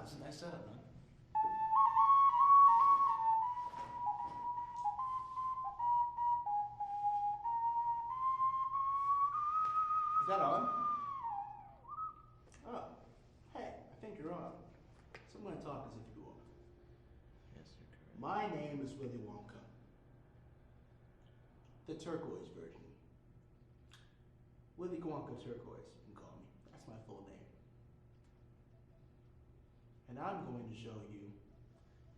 It's a nice setup, man. Is that on? Oh, hey, I think you're on. So I'm going to talk as if you are. Yes, you're correct. My name is Willy Wonka. The turquoise version. Willy Wonka Turquoise, you can call me. That's my full name. And I'm going to show you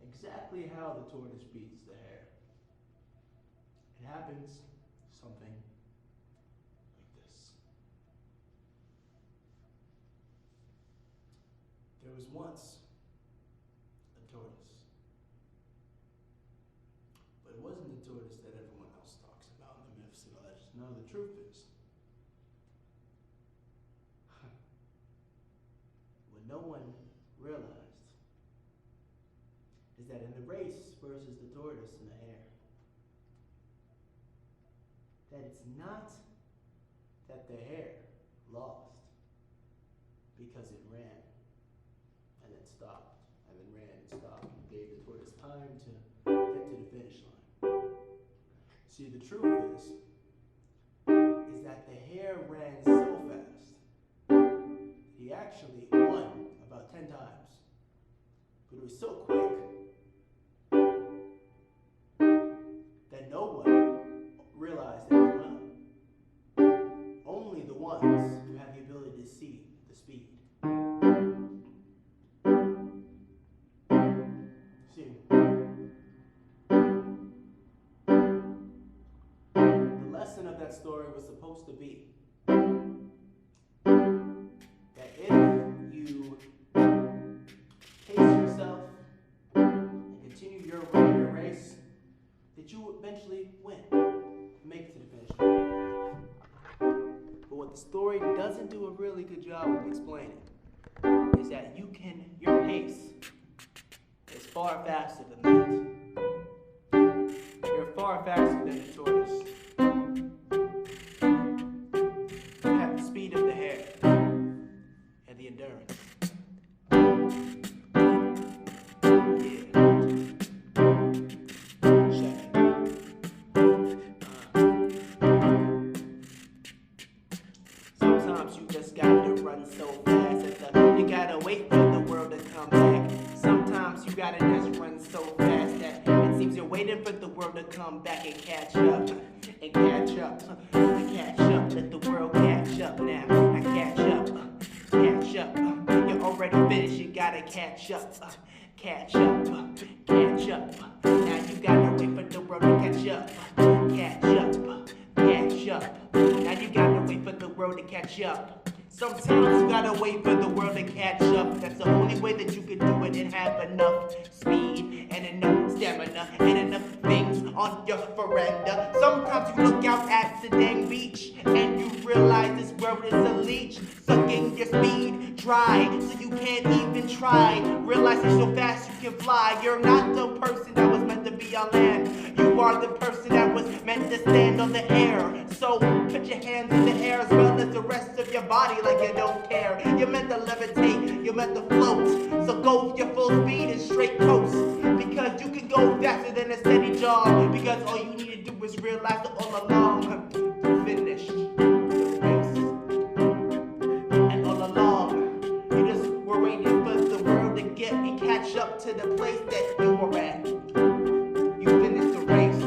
exactly how the tortoise beats the hare. It happens something like this. There was once a tortoise. But it wasn't the tortoise that everyone else talks about in the myths and all that. No, the truth is, what no one realized is that in the race versus the tortoise and the hare, that it's not that the hare lost because it ran and then stopped and then ran and stopped and gave the tortoise time to get to the finish line. See, the truth is that the hare ran so fast, he actually won about 10 times. But it was so quick that no one realized that he won. Only the ones who have the ability to see the speed. See, the lesson of that story was supposed to be that if you pace yourself and continue your race, that you will eventually win and make it to the finish line. But what the story doesn't do a really good job of explaining is that your pace is far faster than that. You're far faster than the tortoise. You have the speed of the hare and the endurance. Sometimes you just gotta run so fast that you gotta wait for the world to come back. Sometimes you gotta just run so fast that it seems you're waiting for the world to come back and catch up. And catch up. Catch up. Let the world catch up now. I catch up. Catch up. You're already finished. You gotta catch up. Catch up. Catch up. Now you gotta wait for the world to catch up. Catch up. Catch up. Now you gotta wait for the world to catch up. Sometimes you gotta wait for the world to catch up. That's the only way that you can do it and have enough speed and enough stamina and enough things on your veranda. Sometimes you look out at the dang beach and you realize this world is a leech, sucking your speed dry so you can't even try. Realize that so fast you can fly. You're not the person that was meant to be on land. You are the person that was meant to stand on the air. So put your hands in the air as well as the rest of your body like you don't care. You're meant to levitate, you're meant to float. So go your full speed and straight coast. Because you can go faster than a steady jog. Because all you need to do is realize that all along you finished the race. And all along you just were waiting for the world to get and catch up to the place that you were at. You finished the race.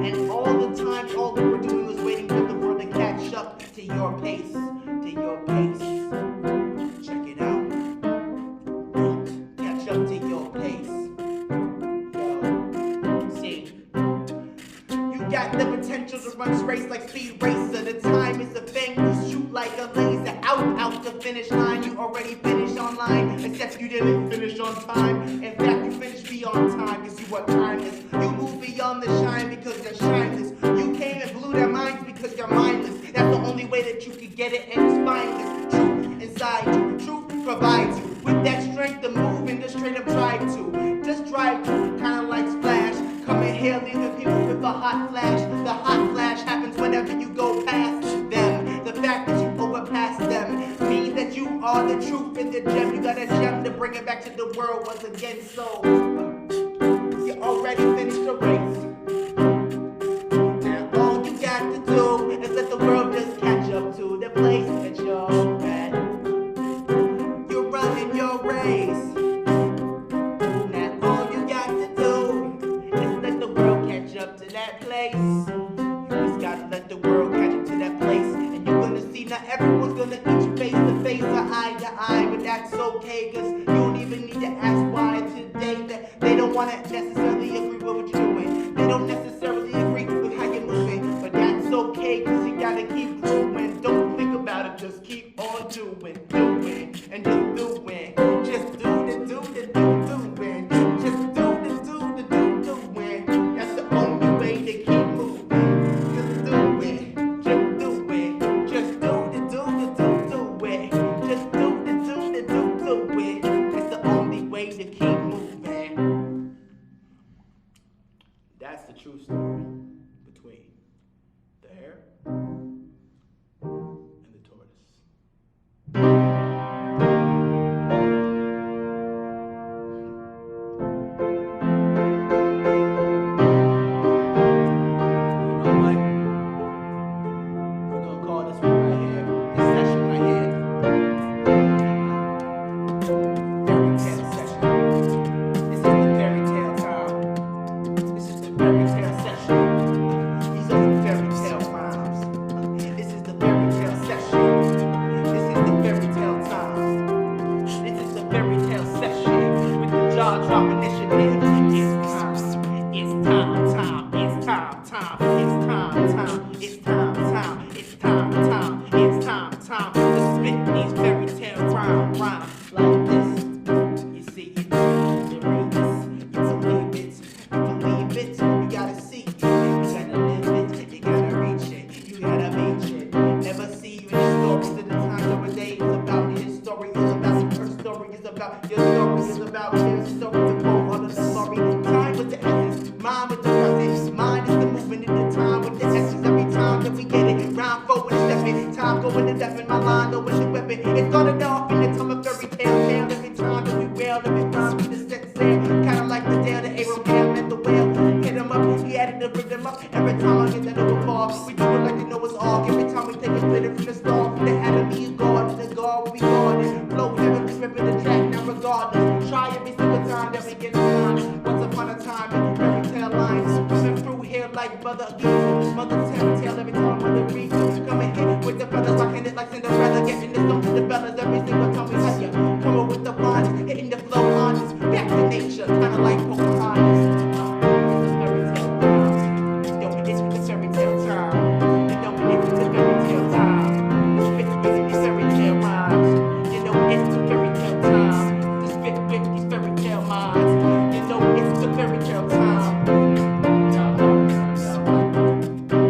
And all the time, all we were doing was waiting for the world to catch up to your pace. To your pace. Check it out. Catch up to your pace. Yo. See. You got the potential to run this race like Speed Racer. The time is a thing. You shoot like a laser. Out the finish line. You already finished online. Except you didn't finish on time. In fact, you finished beyond time because you are timeless. You move beyond the shine because you're shineless. You came and blew their minds because you're mindless. That's the only way that you could get it, and it's spineless. Truth inside you. Truth provides you with that strength to move and just straight up drive to. Just drive to. Kinda like Splash. Coming here, leaving people with a hot flash. The hot flash happens whenever you go past them. The fact that you it past them. Mean that you are the truth and the gem. You got a gem to bring it back to the world once again. So you already finished the race. Now all you got to do is let the world just catch up to the place that you're at. You're running your race. Now all you got to do is let the world catch up to that place. You just gotta let the world catch up to that place, and you're gonna see not everyone's gonna eat you face to face or eye to eye, but that's okay, cause you don't even need to ask why today that they don't wanna necessarily agree with what you're doing. They don't necessarily agree with how you're moving, but that's okay, cause you gotta keep growing. Don't think about it, just keep on doing, and just doing. Just do the doing. Just do the doing. That's the only way to keep moving. Just do it. Just do it. Just do the doing. Just do the doing. That's the only way to keep moving. That's the true story between the hare and the tortoise. Time to spit these fairy tale rhymes like this. You see it, you read this, you believe it, you gotta see it, you gotta live it, you gotta reach it, you gotta reach it. Never see you in the stories of the times of a day is about his story, is about her story, is about your story, is about his story. The quote under the glory, time with the essence, mind with the presence, mind is the movement in the time with the essence. Every time that we get it, round forward and step in, time going to death in my line, no with the weapon. It started off in the time of fairy tale, every time that we wail, every time we just set sail, kinda like the day that Abraham met the whale. Hit him up, he added the rhythm up. Every time I get that overfall, we do it like they know it's all. Every time we take a split from the star, from the enemy is God, and the God will be God. Flow heavenly, ripping the track, now regardless. Try every single time that we get the time. Once upon a time, in fairy tale lines, coming through here like Mother Evil, Mother Telltale. Every time Mother Reaper, coming here with the feathers, rocking it like Cinderella, getting the stone to the fellas. Every single time we tell ya, coming with the blinds, hitting the flow honest, back to nature, kinda like Pocahontas. It's the fairy tale time. You know it's the fairy tale time. It's these fairy tale rhymes. You know it's the fairy tale time. Just spit with these fairy tale minds. You know it's the fairy tale time.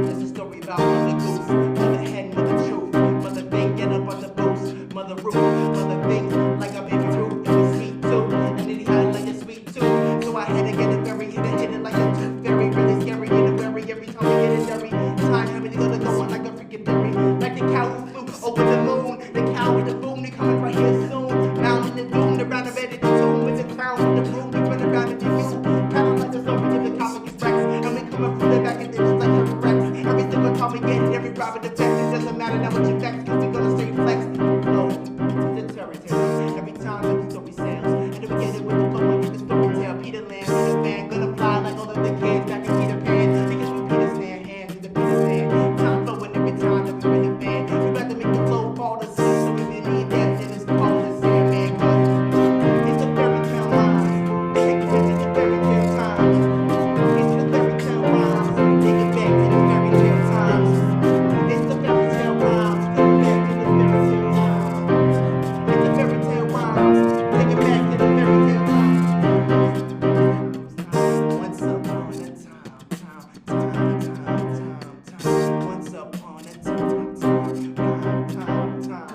It's a story about Mother Goose, Mother Hen, Mother Truth, Mother Thing, get up on the boost, Mother Ruth, Mother Thing, like a baby Ruth, it was sweet too, and then he had like a sweet tooth, so I had to get it very, hit it like a tooth fairy, really scary, and very every time we get it every time, having to go on like a freaking berry, like the cow who flew over the moon, the cow with the boom, they coming right here soon, mountain the doom, the round of bed at the tomb, with the crown with the broom, we run around and do you, kinda like the story of the copper gets Rex, and we coming from the back and then just like a Rex, every single time we get it, every robber the text, it doesn't matter now what you vex, cause we gonna stay flex, flow, to the fairy tale, every time the story sounds, and then we get it with the flow, with the story tale, Peter Lamb, Peter Pan, gonna fly like all of the kids back in Peter Pan, because we Peter stand, hands in the Peter Pan, time flowing every time that we bring it back, we about to make the flow fall to sleep, so we didn't need that, then it's called the Sandman, cause it's the fairy tale lines, take it back to the fairy tale times, it's the fairy tale rhymes, take it back to the fairy tale times, it's the fairy tale rhymes, take it back to the fairy tale times, it's the fairy tale rhymes, take it back to the fairy tale times. Once upon a time, once upon a time,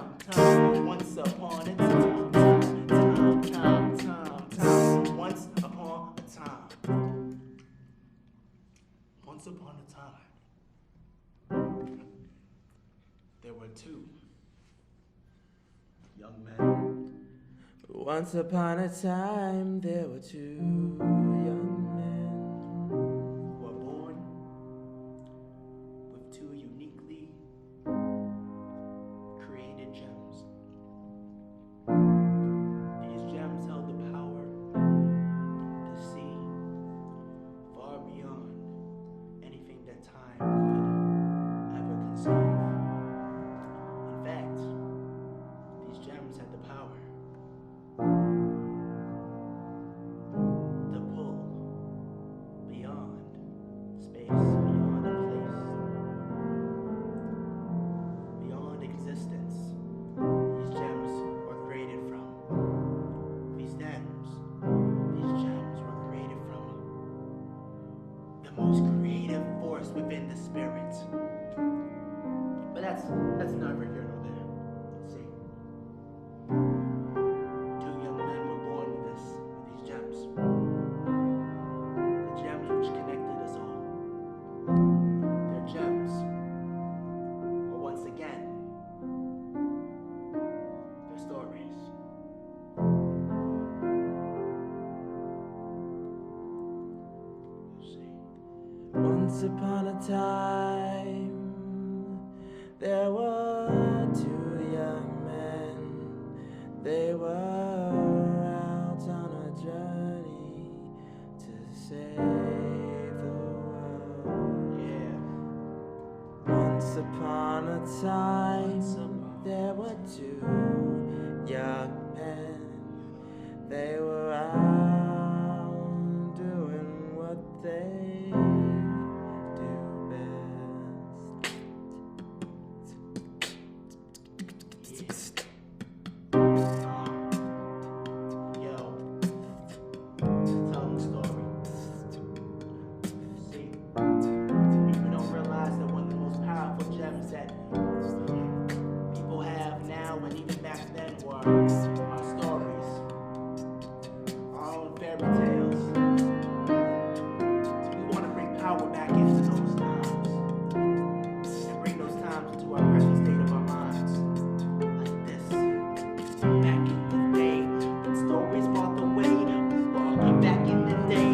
once upon a time, there were two young men. Once upon a time, there were two young men Who were born with two uniquely created gems. These gems held the power to see far beyond anything that time could ever conceive. In fact, these gems had the power to pull beyond space, beyond a place, beyond existence. These gems were created from. These gems were created from the most creative force within the spirit. But that's neither here nor there. Let's see. Two young men were born with these gems. The gems which connected us all. Their gems are once again their stories. Let's see. Once upon a time, there were two young men. They were out on a journey to save the world. Yeah. Once upon a time, there were two young men. They were out doing what they do best. Yo, tell them the story. See, people don't realize that one of the most powerful gems that people have now and even back then were our stories, our own fairy tales. So we want to bring power back into those times and bring those times into our present state of our minds. Like this. Back in the day, when stories were the way, back in the day,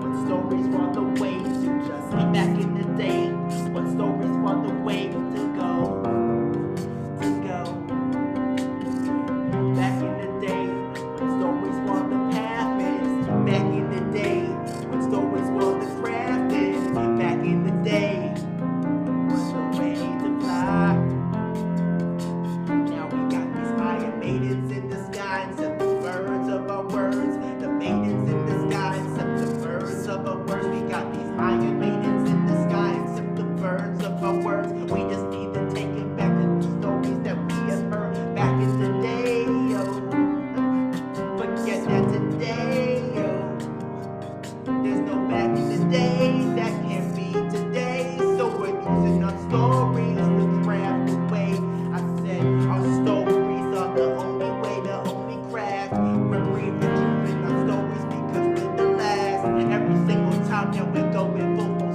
when stories were the way to just back in the day, when stories were the way to go. Back in the day, when stories were the path is. Back in the day, when stories were the craft is. Back in the day, was the way to fly. Now we got these iron maidens in the sky and set the birds of our words. The maidens in the sky and set the birds of our words. We got these iron maidens in the sky and set the birds of our words. We just need to take it back to the stories that we have heard back in the day, yo. Forget that today, yo. There's no back in the day that can be today. So we're using our stories to craft the way. I said our stories are the only way, the only craft. We're re-retrieving our stories because we're the last. Every single time that we're going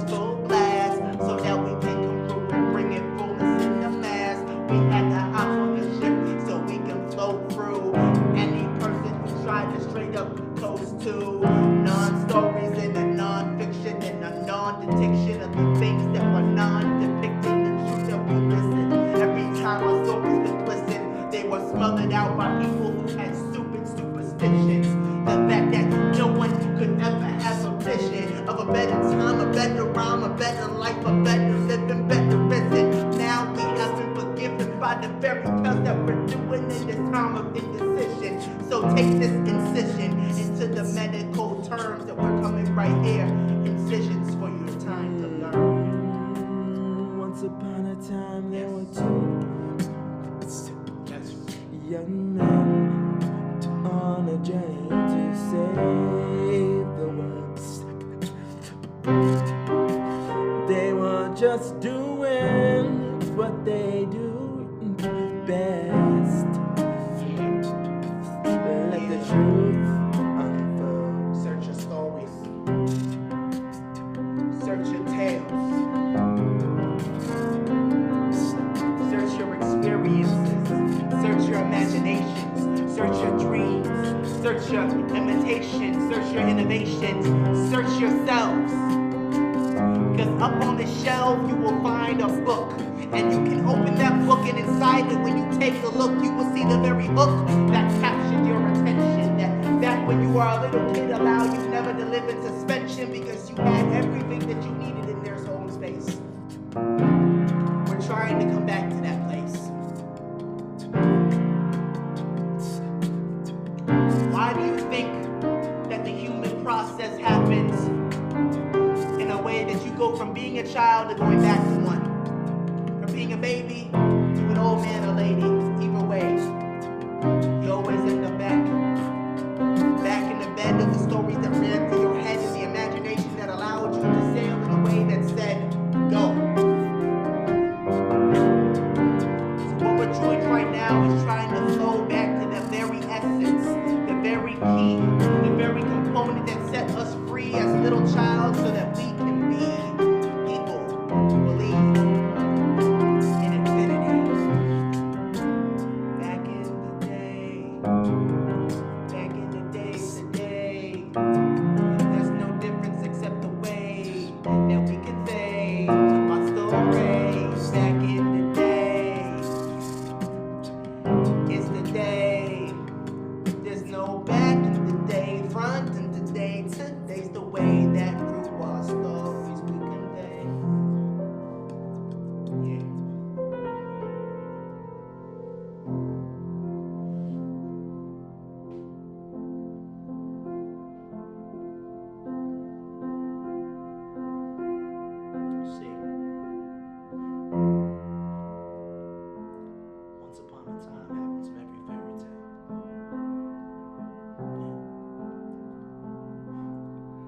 full blast, so that we can come through and bring it fullness in the mass. We had to hop on the ship so we can flow through any person who tried to straight up coast to non-stories and a non-fiction and a non-detection of the things that were non-depicted, the truth that we listen. Every time our stories would listen, they were smothered out by people who had stupid superstitions. The fact that no one could ever have a vision of a better time, a better rhyme, a better life, a better living, better risen. Now we have been forgiven by the fairy tales that we're doing in this time of indecision. So take this incision into the medical terms that we're coming right here. Incisions for your time to learn. Once upon a time, there were two Yes. young men on a journey to save the world. They were just doing what they do best. Let the truth unfold. Search your stories. Search your tales. Search your experiences. Search your imagination. Search your imitation, search your innovations, search yourselves. Because up on the shelf you will find a book. And you can open that book, and inside it, when you take a look, you will see the very hook that captured your attention. That when you were a little kid allowed you never to live in suspension because you had everything that you needed in their own space. We're trying to come back to that place. Why do you think that the human process happens in a way that you go from being a child to going back to one? From being a baby to an old man or lady, either way, you always end up back in the bed of the stories that ran through your head and the imagination that allowed you to sail in a way that said, go. So what we're doing right now is trying to flow back to the very essence, the very key, the very component that set us free as little child so that we can be people who believe in infinity. Back in the day, back in the days today, there's no difference except the way that we convey our stories. Back in the day, it's the day. There's no back in the day, front in the day. Today's the way that through our stories we convey. Yeah. See, once upon a time happens in every fairy tale.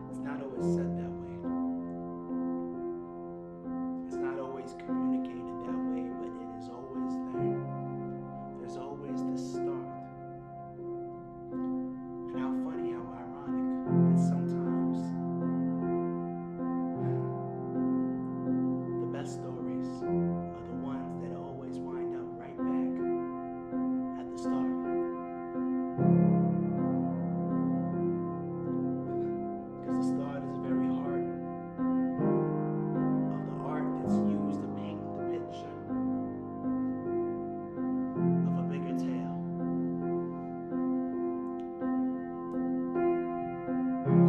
It's not always said that way. It's not always communicated that way, but it is always there. There's always the start. And how funny, how ironic that sometimes the best stories are the ones that always wind up right back at the start. Because the start is the very heart of the art that's used to paint the picture of a bigger tale.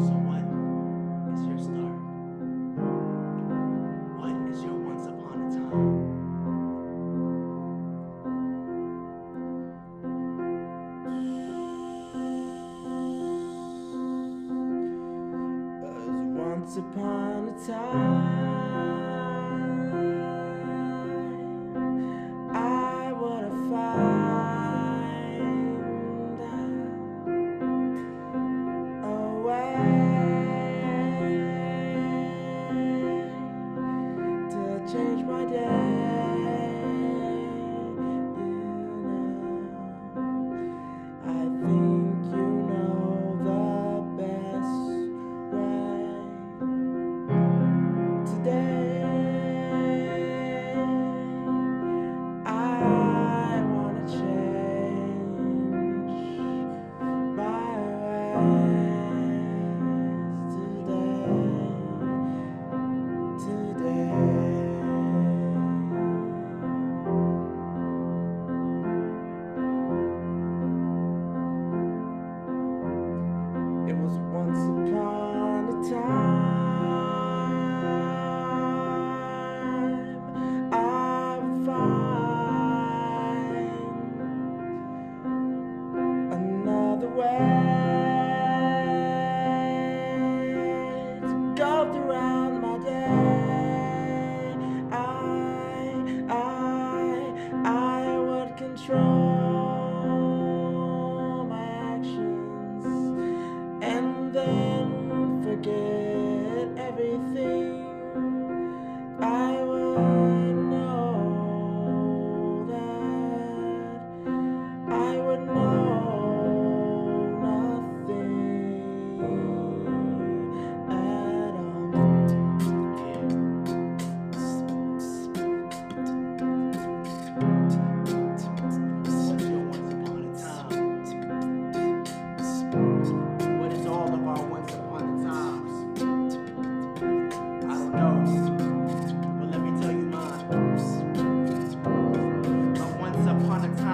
So what is your start? What is your once upon a time? Once upon a time, I wanna find a way to change my day. I think you know the best way.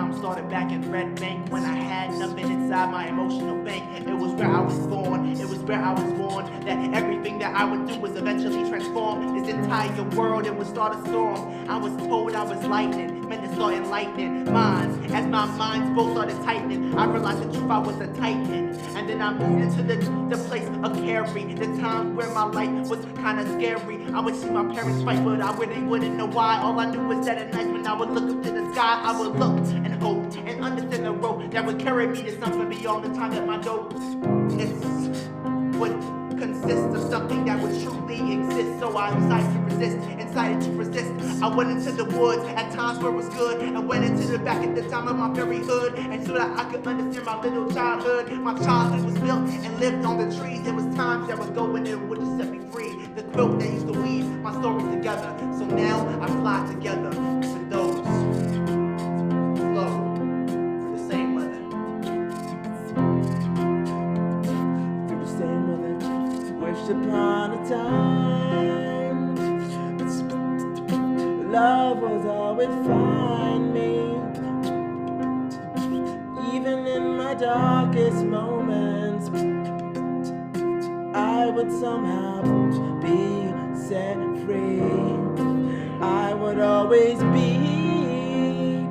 time started back in Red Bank when I had nothing inside my emotional bank. It was where I was born, it was where I was born, that everything that I would do was eventually transform this entire world. It would start a storm. I was told I was lightning, meant to start enlightening minds. As my minds both started tightening, I realized the truth, I was a titan. And then I moved into the place of carefree, the times where my life was kinda scary. I would see my parents fight, but I really wouldn't know why. All I knew was that at night when I would look up to the sky, I would look and hope and understand the road that would carry me to something beyond the time that my dopeness would consist of something that would truly exist. So I decided to resist. I went into the woods at times where it was good, and went into the back at the time of my very hood, and so that I could understand my little childhood. My childhood was built and lived on the trees. There was times that would go and it would just set me free. The quilt that used to weave my stories together. So now I fly together with those who flow through the same weather. Through the same weather, wished upon a time love was always find me. Even in my darkest moments, I would somehow be set free. I would always be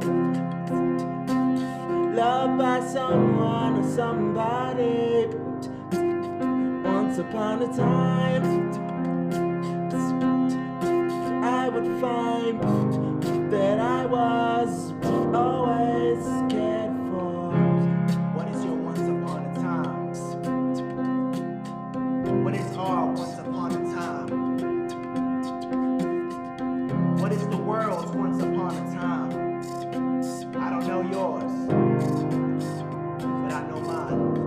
loved by someone or somebody. Once upon a time, I would find that I was always cared for. What is your once upon a time? What is our once upon a time? What is the world's once upon a time? I don't know yours, but I know mine.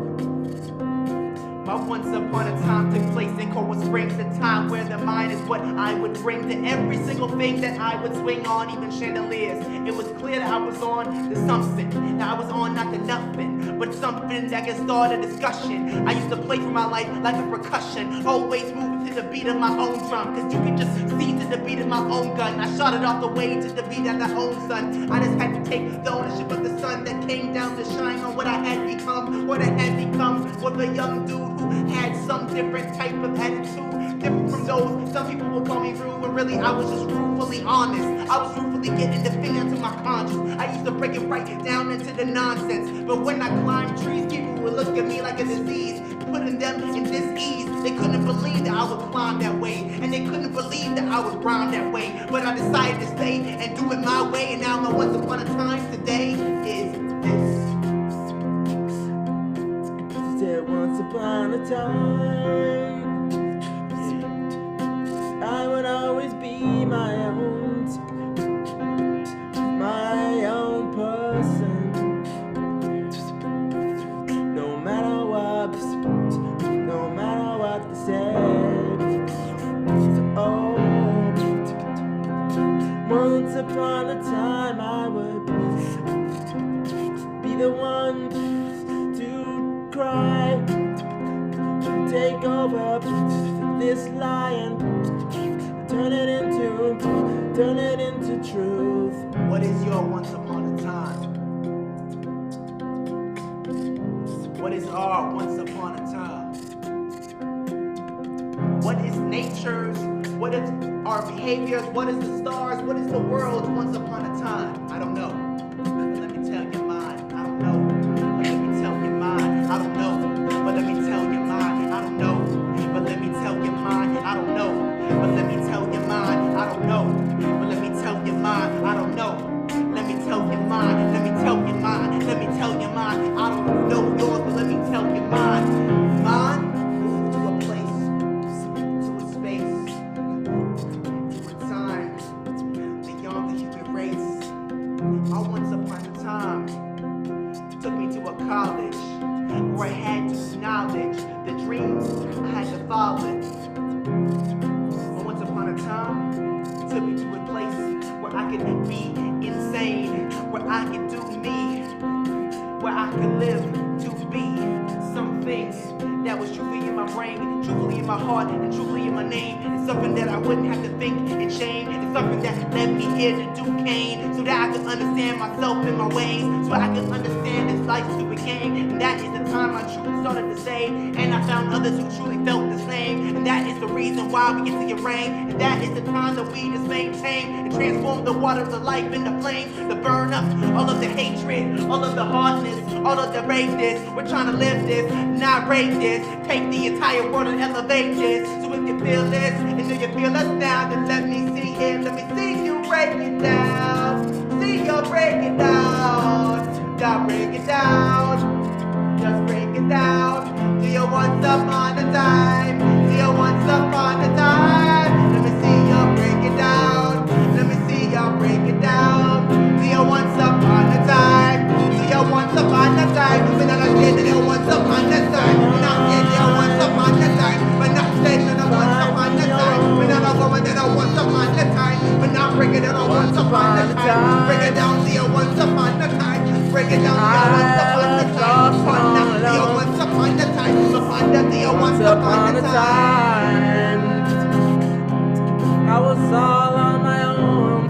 My once upon a time took place in Coral Springs, the time where the mind is what I would bring to every single thing that I would swing on, even chandeliers. It was clear that I was on to something, that I was on not to nothing, but something that can start a discussion. I used to play for my life like a percussion, always moving to the beat of my own drum, cause you could just see to the beat of my own gun. I shot it off the way to the beat of my own sun. I just had to take the ownership of the sun that came down to shine on what I had become. What I had become was a young dude who had some different type of attitude, different from those some people will call me rude, when really I was just truthfully honest. I was truthfully getting the thing into my conscience. I used to break it right down into the nonsense, but when I climbed trees, people would look at me like a disease, putting them in dis-ease. They couldn't believe that I would climb that way, and they couldn't believe that I would rhyme that way, but I decided to stay and do it my way, and now my once upon a time today is this. Said once upon a time, I would always be my own person. No matter what they said. Oh, once upon a time I would be the one to cry, take over this lie and turn it into truth. What is your once upon a time? What is our once upon a time? What is nature's? What is our behaviors? What is the stars? What is the world's once upon a time? I don't know. But let me tell you mine. I don't know. But let me tell you mine. I don't know. But let me tell you mine. I don't know. But let me tell you mine. I don't know. But let me tell you mine. I don't know. But let me tell you mine. I don't know. Let me tell you mine. Let me tell you mine. Let me tell you mine. I don't know yours, but let me tell you mine. Mine moved to a place, to a space, to a time beyond the human race. I once upon a time took me to a college where I had to acknowledge the dreams I had to follow. But once upon a time, it took me to a place where I could be insane, where I could do me, where I could live to be something that was truly in my my brain, truthfully in my heart, and truthfully in my name. It's something that I wouldn't have to think in shame. It's something that led me here to do Cain, so that I could understand myself and my ways, so I could understand this life's stupid game. And that is the time I truly started to say, and I found others who truly felt the same. And that is the reason why we get to get rain. And that is the time that we just maintain and transform the waters of life into flames, to burn up all of the hatred, all of the hardness, all of the rapeness. We're trying to live this, not rape this. Take the entire world and elevate this. So if you feel this, and if you feel us now, then let me see it. Let me see you break it down. See you break it down. Now break it down. Just break it down. Do you once upon a time? Do you once upon a time? Let me see you break it down. Let me see you break it down. Do you once upon a time? Do you once upon a time? But not say that you once upon a time. But not say that you once upon a time. But not say that you once upon a time. But not a woman that I once upon a time. But not break it down once upon a time. Break it down to you once upon a time. Break it down to you once upon a time. Once upon a time, once upon a time. I was all on my own,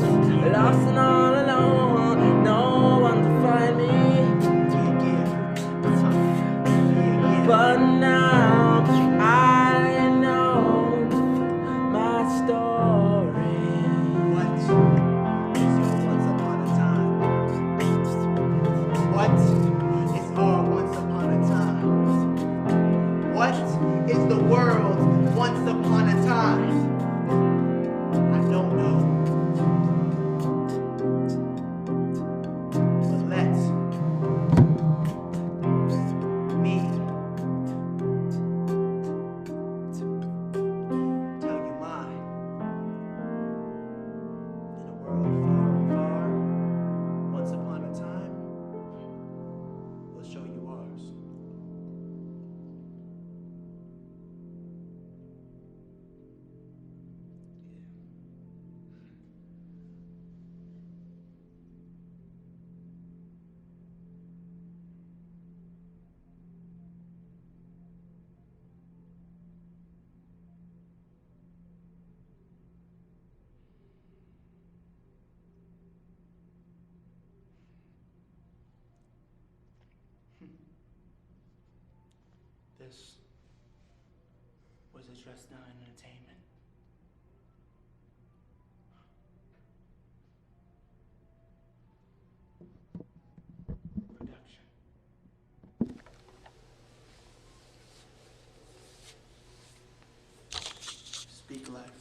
lost and all alone, no one to find me. But now I know my story. What is your once upon a time? What is our once upon a time? What is the world once upon a time? I don't know. But let me tell you mine. In a world far, far, once upon a time, we'll show you ours. This was a Dressed Down Entertainment production. Speak life.